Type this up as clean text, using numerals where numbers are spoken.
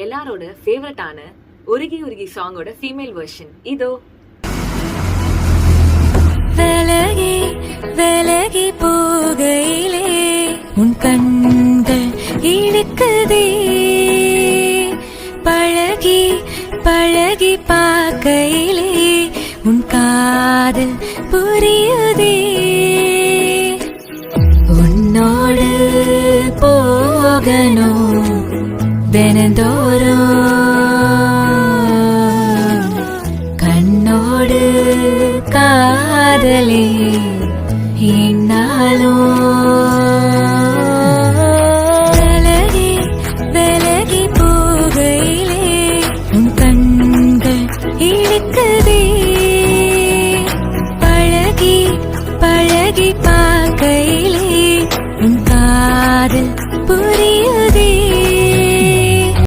எல்லாரோட ஃபேவரட்டான உருகி உருகி சாங்கோட ஃபீமேல் வெர்ஷன் இதோ. விலகி விலகி போகையிலே உன் கண்கள் இழுக்குதே, பழகி பழகி பார்க்கையிலே உன் காதல் புரியுதே. உன்னோடு போகணும் தினந்தோறும், கண்ணோடு காதலே என்னாலும்